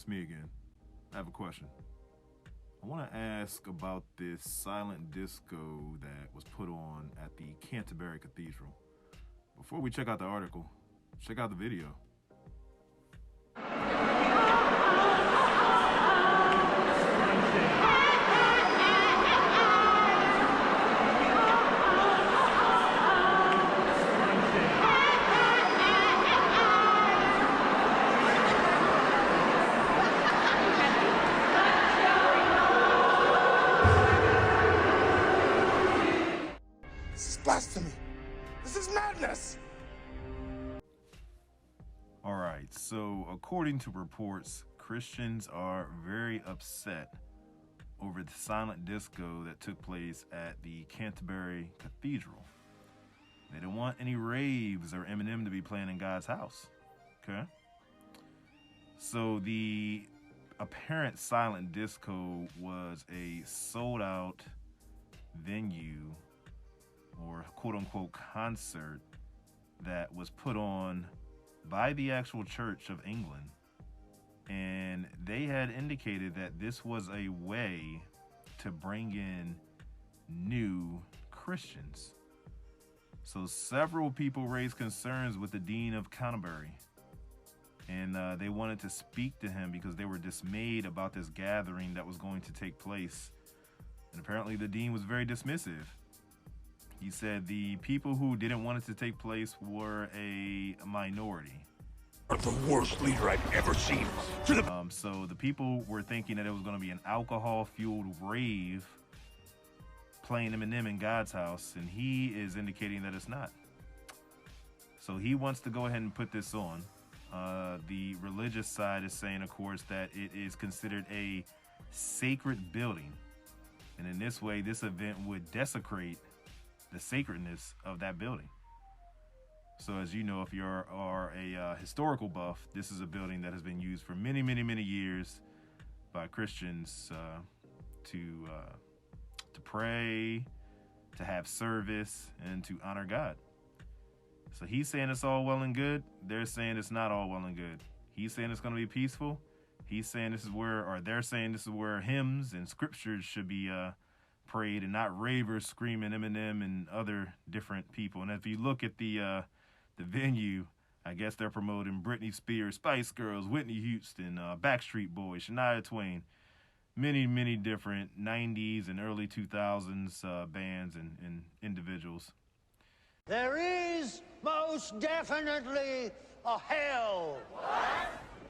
It's me again. I have a question. I want to ask about this silent disco that was put on at the Canterbury Cathedral. Before we check out the article, check out the video. This is blasphemy. This is madness. All right, so according to reports, Christians are very upset over the silent disco that took place at the Canterbury Cathedral. They don't want any raves or Eminem to be playing in God's house. Okay? So the apparent silent disco was a sold out venue or quote unquote concert that was put on by the actual Church of England. And they had indicated that this was a way to bring in new Christians. So several people raised concerns with the Dean of Canterbury. And they wanted to speak to him because they were dismayed about this gathering that was going to take place. And apparently the dean was very dismissive. He said the people who didn't want it to take place were a minority. The worst leader I've ever seen. So the people were thinking that it was going to be an alcohol-fueled rave playing Eminem in God's house, and he is indicating that it's not. So he wants to go ahead and put this on. The religious side is saying, of course, that it is considered a sacred building. And in this way, this event would desecrate the sacredness of that building. So as you know, if you are a historical buff, this is a building that has been used for many, many, many years by Christians to pray, to have service, and to honor God. So he's saying it's all well and good. They're saying it's not all well and good. He's saying it's going to be peaceful. He's saying this is where, or they're saying this is where hymns and scriptures should be prayed, and not ravers screaming Eminem and other different people. And if you look at the venue, I guess they're promoting Britney Spears, Spice Girls, Whitney Houston, Backstreet Boys, Shania Twain, many, many different 90s and early 2000s bands and individuals. There is most definitely a hell. What?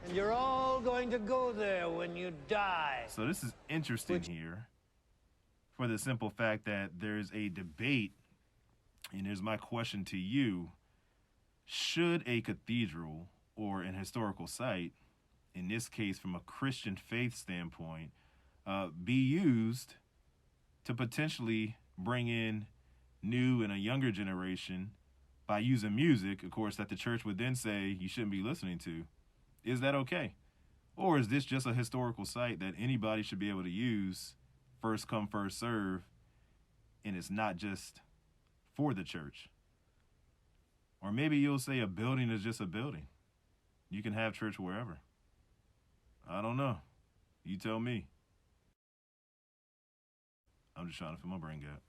And you're all going to go there when you die. So this is interesting here for the simple fact that there's a debate, and here's my question to you. Should a cathedral or an historical site, in this case from a Christian faith standpoint, be used to potentially bring in new and a younger generation by using music, of course, that the church would then say you shouldn't be listening to? Is that okay? Or is this just a historical site that anybody should be able to use, first come, first serve, and it's not just for the church? Or maybe you'll say a building is just a building. You can have church wherever. I don't know. You tell me. I'm just trying to fill my brain gap.